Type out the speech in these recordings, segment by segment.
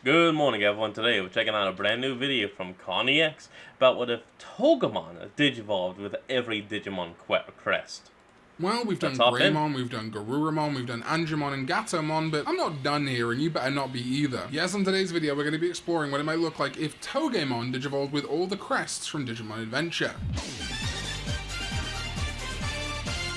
Good morning, everyone. Today we're checking out a brand new video from ConEX about what if TOGEMON digivolved with every Digimon crest. Well, we've Let's done hop in. Greymon, we've done Garurumon, we've done Angemon and Gatomon, but I'm not done here, and you better not be either. Yes, on today's video, we're going to be exploring what it might look like if TOGEMON digivolved with all the crests from Digimon Adventure.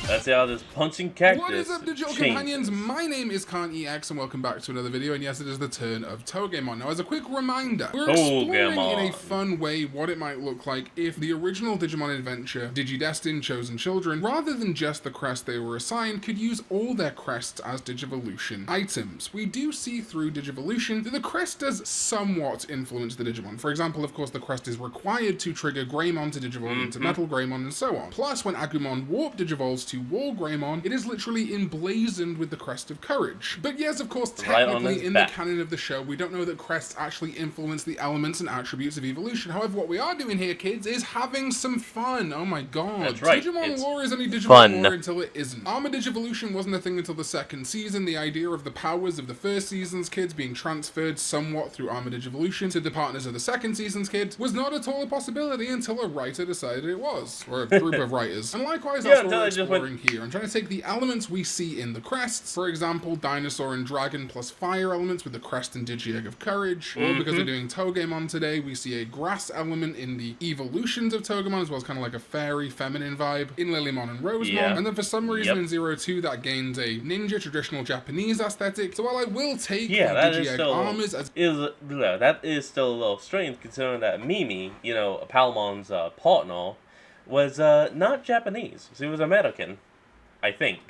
Let's see how this punching cactus What is up, digital changes. companions? My name is ConEX, and welcome back to another video, and yes, it is the turn of TOGEMON. Now, as a quick reminder, we're exploring in a fun way what it might look like if the original Digimon Adventure, Digidestined Chosen Children, rather than just the crest they were assigned, could use all their crests as Digivolution items. We do see through Digivolution that the crest does somewhat influence the Digimon. For example, of course, the crest is required to trigger Greymon to digivolve into Metal Greymon and so on. Plus, when Agumon Warp digivolves to War Greymon, it is literally emblazoned with the Crest of Courage. But yes, of course, technically in the canon of the show, we don't know that crests actually influence the elements and attributes of evolution. However, what we are doing here, kids, is having some fun. Oh my god. That's right. Digimon lore is only Digimon lore until it isn't. Armor Digivolution wasn't a thing until the second season. The idea of the powers of the first season's kids being transferred somewhat through Armor Digivolution to the partners of the second season's kids was not at all a possibility until a writer decided it was. Or a group of writers. And likewise, that's what we're exploring here. I'm trying to take the elements we see in the crests, for example, Dinosaur and Dragon plus fire elements with the Crest and Digi-Egg of Courage, or because we're doing Togemon today, we see a grass element in the evolutions of Togemon, as well as kind of like a fairy, feminine vibe in Lilymon and Rosemon, and then for some reason in 02 that gains a ninja, traditional Japanese aesthetic, so while I will take Digi-Egg armors as... that is still a little strange, considering that Mimi, you know, Palmon's partner, was not Japanese. She was American, I think.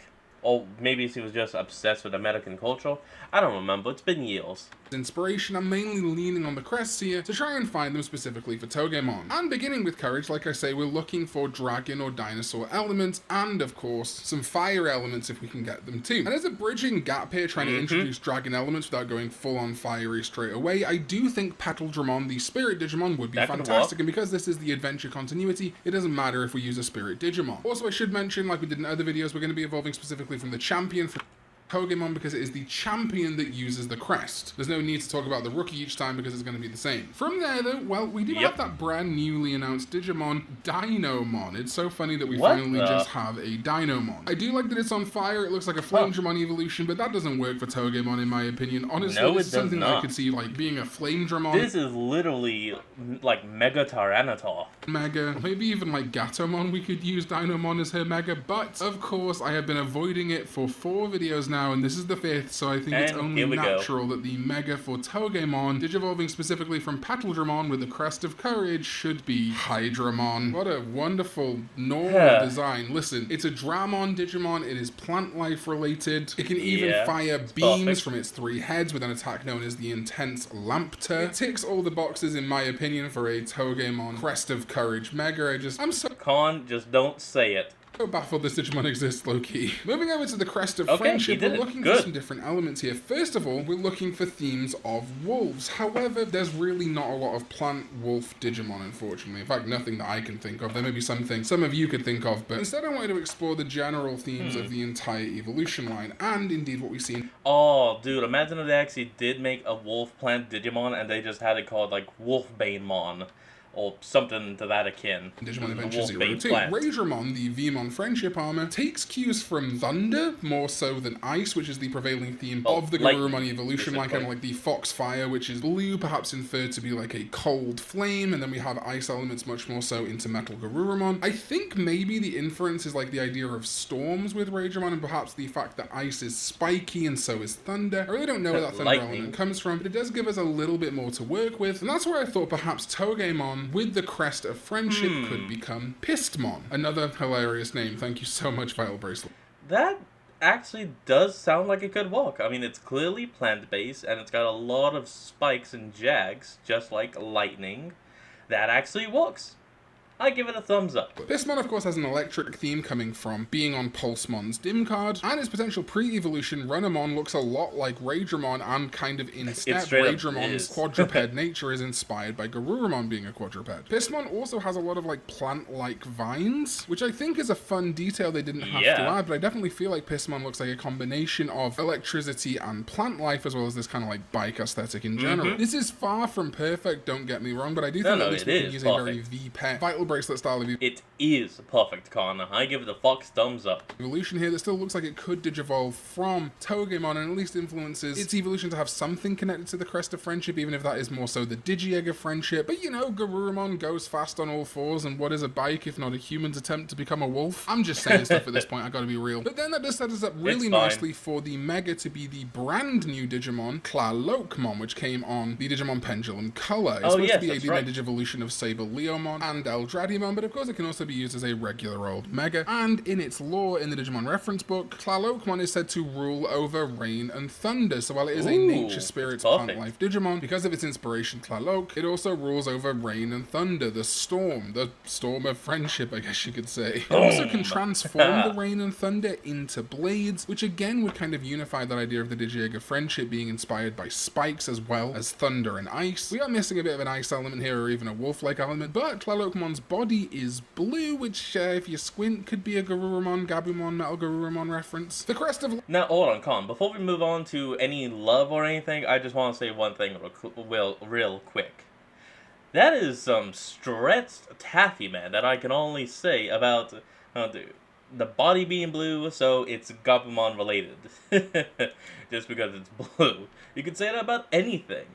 Or maybe she was just obsessed with American culture. I don't remember. It's been years. Inspiration, I'm mainly leaning on the crests here to try and find them specifically for Togemon. And beginning with Courage, like I say, we're looking for dragon or dinosaur elements, and of course, some fire elements if we can get them too. And as a bridging gap here, trying to introduce dragon elements without going full on fiery straight away, I do think Petal-Dramon, the spirit Digimon, would be fantastic, and because this is the adventure continuity, it doesn't matter if we use a spirit Digimon. Also, I should mention, like we did in other videos, we're going to be evolving specifically from the champion for Togemon because it is the champion that uses the crest. There's no need to talk about the rookie each time because it's going to be the same. From there though, well, we do have that brand newly announced Digimon, Dinomon. It's so funny that we finally just have a Dinomon. I do like that it's on fire. It looks like a Flame Dramon evolution, but that doesn't work for Togemon in my opinion. Honestly, it's something that I could see like being a Flame Dramon. This is literally like Mega Tyranitar. Mega, maybe even like Gatomon we could use Dinomon as her Mega, but of course I have been avoiding it for 4 videos now, and this is the 5th, so I think it's only natural that the Mega for Togemon, digivolving specifically from Petal-Dramon with the Crest of Courage, should be Hydramon. What a wonderful normal design. Listen, it's a Dramon Digimon, it is plant life related, it can even fire beams from its 3 heads with an attack known as the Intense Lampter. It ticks all the boxes in my opinion for a Togemon Crest of Courage Mega. I'm so... just don't say it. So baffled this Digimon exists, low-key. Moving over to the Crest of Friendship, we're looking for some different elements here. First of all, we're looking for themes of wolves. However, there's really not a lot of plant wolf Digimon, unfortunately. In fact, nothing that I can think of. There may be something some of you could think of, but instead I wanted to explore the general themes of the entire evolution line, and indeed what we see. Oh, dude, imagine if they actually did make a wolf plant Digimon, and they just had it called, like, Wolfbanemon. Or something to that akin. Digimon Adventure 02. Raidramon, the Vmon Friendship Armor, takes cues from Thunder, more so than Ice, which is the prevailing theme of the Garurumon evolution, like kind of like the Fox Fire, which is blue, perhaps inferred to be like a cold flame, and then we have ice elements much more so into Metal Garurumon. I think maybe the inference is like the idea of storms with Raidramon, and perhaps the fact that ice is spiky and so is thunder. I really don't know where that thunder element comes from, but it does give us a little bit more to work with, and that's where I thought perhaps Togemon with the Crest of Friendship could become Pistmon. Another hilarious name. Thank you so much, Vital Bracelet. That actually does sound like it could work. I mean, it's clearly plant-based, and it's got a lot of spikes and jags, just like lightning. That actually works. I give it a thumbs up. Pissmon, of course, has an electric theme coming from being on Pulsemon's dim card, and its potential pre-evolution Runamon looks a lot like Raidramon, and kind of in step. Raidramon's quadruped nature is inspired by Garurumon being a quadruped. Pissmon also has a lot of like plant-like vines, which I think is a fun detail they didn't have to add, but I definitely feel like Pissmon looks like a combination of electricity and plant life, as well as this kind of like bike aesthetic in general. This is far from perfect, don't get me wrong, but I do think at least we can use a very V-pet Vital Bracelet style of It is perfect, Connor. I give the Fox thumbs up. evolution here that still looks like it could digivolve from Togemon, and at least influences its evolution to have something connected to the Crest of Friendship, even if that is more so the Digi-Egg of Friendship. But you know, Garurumon goes fast on all fours, and what is a bike if not a human's attempt to become a wolf? I'm just saying stuff at this point, I gotta be real. But then that does set us up really nicely for the Mega to be the brand new Digimon, Klalokmon, which came on the Digimon Pendulum Color. It's supposed to be a Digivolution of Saber Leomon and Eldradimon, but of course it can also be used as a regular old Mega. And in its lore in the Digimon reference book, Klalokmon is said to rule over rain and thunder. So while it is a nature spirit plant life Digimon, because of its inspiration Klalok, it also rules over rain and thunder, the storm of friendship, I guess you could say. It also can transform the rain and thunder into blades, which again would kind of unify that idea of the Digi-Egg of Friendship being inspired by spikes as well as thunder and ice. We are missing a bit of an ice element here, or even a wolf-like element, but Klalokmon's body is blue, which if you squint could be a Garurumon, Gabumon, Metal Garurumon reference. The Crest of... Now, hold on, Con. Before we move on to any love or anything, I just want to say one thing real quick. That is some stretched taffy, man, that I can only say about the body being blue, so it's Gabumon related. Just because it's blue. You can say that about anything.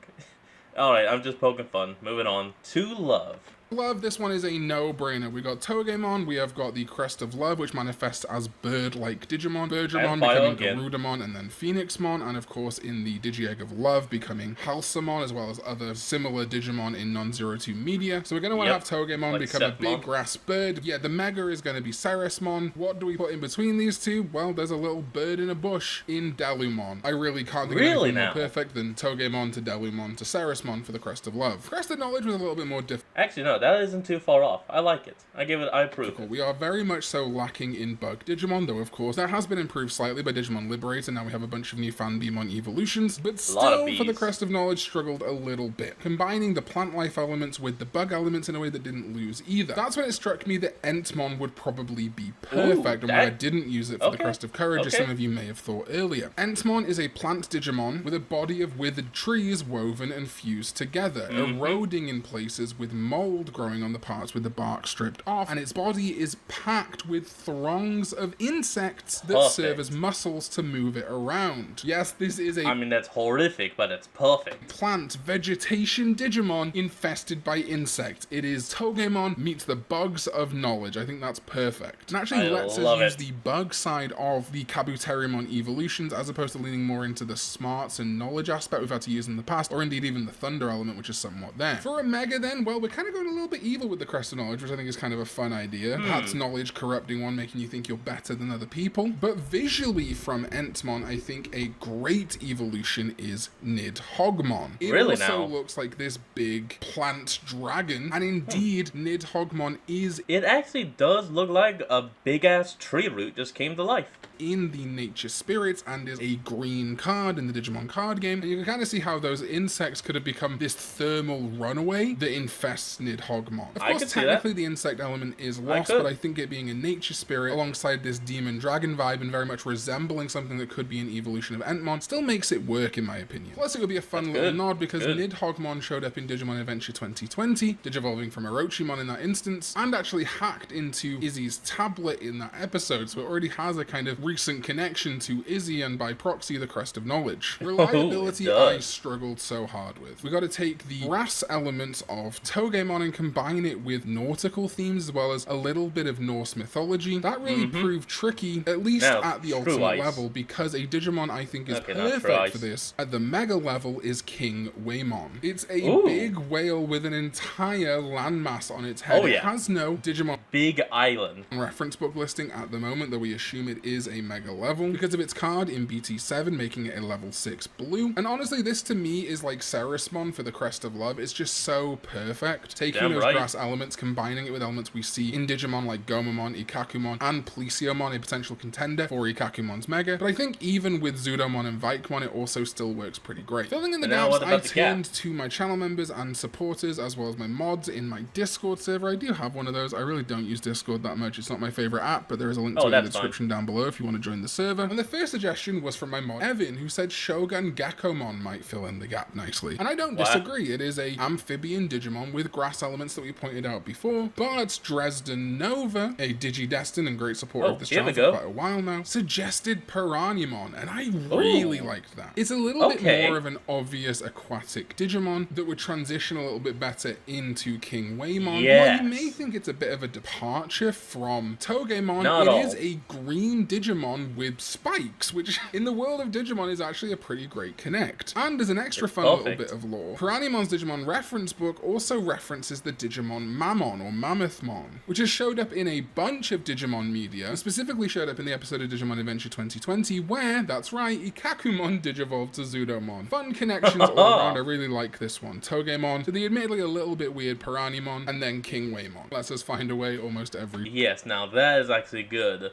Alright, I'm just poking fun. Moving on to love. Love, this one is a no-brainer. We got Togemon, we have got the Crest of Love, which manifests as bird-like Digimon, Birdramon becoming Garudamon, and then Phoenixmon, and of course in the Digi-Egg of Love becoming Halsamon, as well as other similar Digimon in non-Zero-2 media. So we're going to want to have Togemon become a big grass bird. Yeah, the Mega is going to be Ceresmon. What do we put in between these two? Well, there's a little bird in a bush in Delumon. I really can't think of anything more perfect than Togemon to Delumon to Ceresmon for the Crest of Love. Crest of Knowledge was a little bit more difficult. Actually, no, that isn't too far off. I like it. I approve. We are very much so lacking in bug Digimon, though of course that has been improved slightly by Digimon Liberator. Now we have a bunch of new Fan Beamon evolutions, but still for the Crest of Knowledge struggled a little bit, combining the plant life elements with the bug elements in a way that didn't lose either. That's when it struck me that Entmon would probably be perfect, and why I didn't use it for the Crest of Courage, as some of you may have thought earlier. Entmon is a plant Digimon with a body of withered trees woven and fused together, eroding in places with mold growing on the parts with the bark stripped off, and its body is packed with throngs of insects that serve as muscles to move it around. Yes, this is a... I mean, that's horrific, but it's perfect. Plant vegetation Digimon infested by insects. It is Togemon meets the bugs of knowledge. I think that's perfect. And actually lets us use the bug side of the Kabuterimon evolutions, as opposed to leaning more into the smarts and knowledge aspect we've had to use in the past, or indeed even the thunder element, which is somewhat there. For a Mega then, well, we're kind of going a little bit evil with the Crest of Knowledge, which I think is kind of a fun idea. Perhaps knowledge corrupting one, making you think you're better than other people. But visually from Entmon, I think a great evolution is Nidhoggmon. It also looks like this big plant dragon, and indeed Nidhoggmon is... It actually does look like a big-ass tree root just came to life. In the nature spirits, and is a green card in the Digimon card game, and you can kind of see how those insects could have become this thermal runaway that infests Nidhoggmon. Of course, technically the insect element is lost, but I think it being a nature spirit alongside this demon dragon vibe and very much resembling something that could be an evolution of Entmon still makes it work in my opinion. Plus it would be a fun little nod because Nidhoggmon showed up in Digimon Adventure 2020, Digivolving from Orochimon in that instance, and actually hacked into Izzy's tablet in that episode, so it already has a kind of recent connection to Izzy and by proxy the Crest of Knowledge. Reliability I struggled so hard with. We got to take the grass elements of Togemon and combine it with nautical themes as well as a little bit of Norse mythology. That really proved tricky, at least at the ultimate level, because a Digimon I think is perfect for this at the Mega level is King Waymon. It's a big whale with an entire landmass on its head. It has no Digimon big island reference book listing at the moment, though we assume it is a Mega level because of its card in BT7, making it a level 6 blue. And honestly, this to me is like Ceresmon for the Crest of Love. It's just so perfect. Taking those grass elements, combining it with elements we see in Digimon like Gomamon, Ikakumon, and Plesiomon, a potential contender for Ikakumon's Mega. But I think even with Zudomon and Vikemon, it also still works pretty great. Filling in the gaps, I turned to my channel members and supporters, as well as my mods in my Discord server. I do have one of those. I really don't use Discord that much. It's not my favorite app, but there is a link to it in the description down below if you want to join the server. And the first suggestion was from my mod Evan, who said Shogun Gakomon might fill in the gap nicely. And I don't disagree. It is a amphibian Digimon with grass elements that we pointed out before, but Dresden Nova, a Digidestin and great supporter of this channel for quite a while now, suggested Piranimon, and I really liked that. It's a little bit more of an obvious aquatic Digimon that would transition a little bit better into King Waymon. While you may think it's a bit of a departure from TOGEMon, it is a green Digimon with spikes, which in the world of Digimon is actually a pretty great connect. And as an extra fun little bit of lore, Piranimon's Digimon reference book also references the Digimon Mammon or Mammothmon, which has showed up in a bunch of Digimon media, and specifically showed up in the episode of Digimon Adventure 2020 where, that's right, Ikakumon digivolved to Zudomon. Fun connections all around. I really like this one. TOGEMon to the admittedly a little bit weird Piranimon, and then King Waymon. Lets us find a way almost every... Yes, now that is actually good.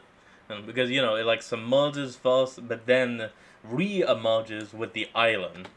Because, you know, it like submerges first, but then re-emerges with the island.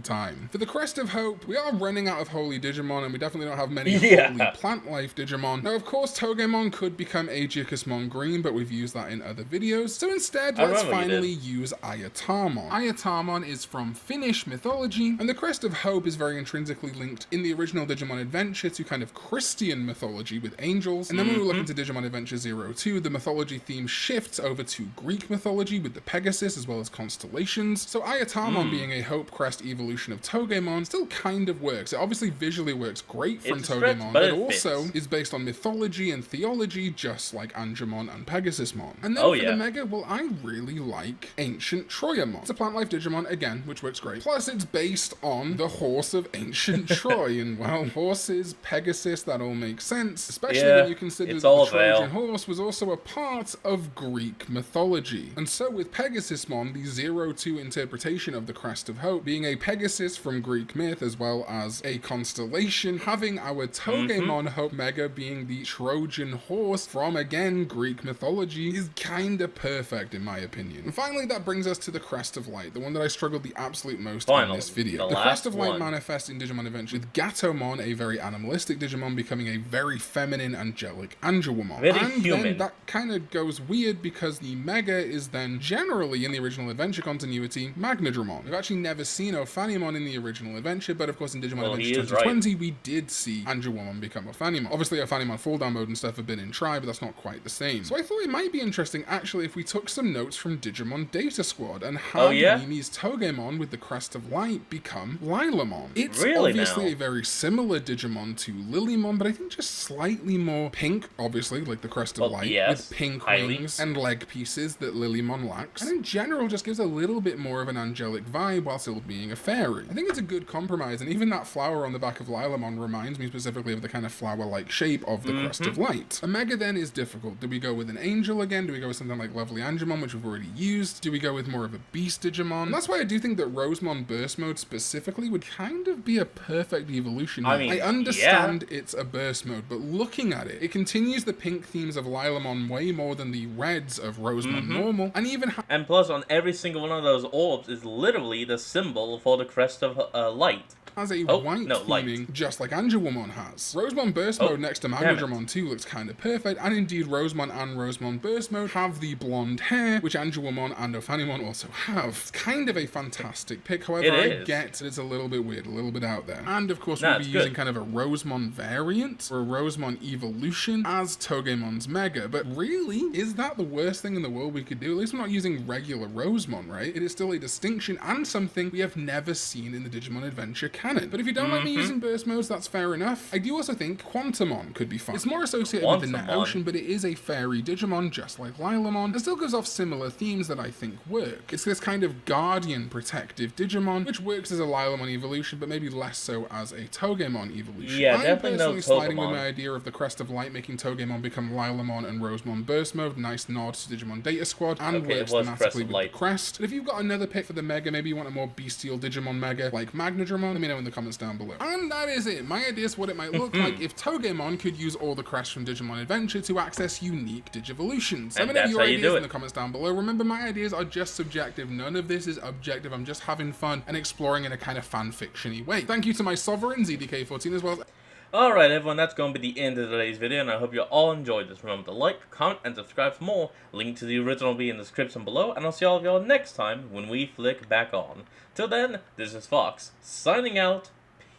For the Crest of Hope, we are running out of Holy Digimon, and we definitely don't have many Holy Plant Life Digimon. Now, of course, Togemon could become Aegyakusmon Green, but we've used that in other videos. So instead, let's finally use Ayatamon. Ayatamon is from Finnish mythology, and the Crest of Hope is very intrinsically linked in the original Digimon Adventure to kind of Christian mythology with angels. And then when we look into Digimon Adventure 02, the mythology theme shifts over to Greek mythology with the Pegasus as well as constellations. So Ayatamon being a Hope Crest evolution of Togemon still kind of works. It obviously visually works great from Togemon, but it also is based on mythology and theology just like Angemon and Pegasusmon. And then for the Mega, well, I really like Ancient Troyamon. It's a plant life Digimon, again, which works great. Plus, it's based on the horse of ancient Troy, and well, horses, Pegasus, that all makes sense, especially when you consider that the Trojan horse was also a part of Greek mythology. And so with Pegasusmon, the 02 interpretation of the Crest of Hope being a Pegasus from Greek myth as well as a constellation, having our Togemon Hope Mega being the Trojan horse from, again, Greek mythology is kinda perfect in my opinion. And finally, that brings us to the Crest of Light, the one that I struggled the absolute most in this video. The Crest of Light manifests in Digimon Adventure with Gatomon, a very animalistic Digimon, becoming a very feminine, angelic Angewomon. Then that kind of goes weird because the Mega is then generally in the original Adventure continuity Magnadramon. We've actually never seen Ophanimon in the original Adventure, but of course in Digimon Adventure 2020 we did see Angewomon become Ophanimon. Obviously Ophanimon fall down mode and stuff have been in Tri, but that's not quite the same. So I thought it might be interesting actually if we took some notes from Digimon Data Squad and had Mimi's Togemon with the Crest of Light become Lilamon. It's obviously a very similar Digimon to Lilymon, but I think just slightly more pink, obviously, like the Crest of Light, with pink wings and leg pieces that Lilymon lacks. And in general just gives a little bit more of an angelic vibe while still being a fairy. I think it's a good compromise, and even that flower on the back of Lilamon reminds me specifically of the kind of flower-like shape of the Crest of Light. A Mega then is difficult. Do we go with an angel again? Do we go with something like Lovely Angemon, which we've already used? Do we go with more of a beast Digimon? And that's why I do think that Rosemon Burst Mode specifically would kind of be a perfect evolution. I understand it's a burst mode, but looking at it, it continues the pink themes of Lilamon way more than the reds of Rosemon Normal, and even and plus on every single one of those orbs is literally the symbol for the Crest of Light. Has a white theming, just like Angewomon has. Rosemon Burst Mode next to Magnadramon 2 looks kind of perfect, and indeed Rosemon and Rosemon Burst Mode have the blonde hair, which Angewomon and Ophanimon also have. It's kind of a fantastic pick, however, I get that it's a little bit weird, a little bit out there. And of course we'll be using kind of a Rosemon variant, or a Rosemon evolution, as Togemon's Mega, but really, is that the worst thing in the world we could do? At least we're not using regular Rosemon, right? It is still a distinction and something we have never seen in the Digimon Adventure canon. But if you don't like me using burst modes, that's fair enough. I do also think Quantumon could be fun. It's more associated with the Net Ocean, but it is a fairy Digimon, just like Lilamon, and still gives off similar themes that I think work. It's this kind of guardian protective Digimon, which works as a Lilamon evolution, but maybe less so as a Togemon evolution. Yeah, I'm definitely no personally sliding with Togemon. my idea of the Crest of Light making Togemon become Lilamon and Rosemon burst mode. Nice nod to Digimon Data Squad, and Okay, works it was Crest thematically of with Light. the Crest. But if you've got another pick for the Mega, maybe you want a more bestial Digimon Mega like Magnadramon, let me know in the comments down below. And that is it. My ideas for what it might look like if Togemon could use all the Crest from Digimon Adventure to access unique Digivolutions. Let me know your ideas in the comments down below. Remember, my ideas are just subjective. None of this is objective. I'm just having fun and exploring in a kind of fan-fiction-y way. Thank you to my Sovereign, ZDK14, as well as... Alright everyone, that's going to be the end of today's video, and I hope you all enjoyed this. Remember to like, comment, and subscribe for more. Link to the original will be in the description below, and I'll see all of y'all next time when we flick back on. Till then, this is Fox, signing out.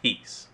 Peace.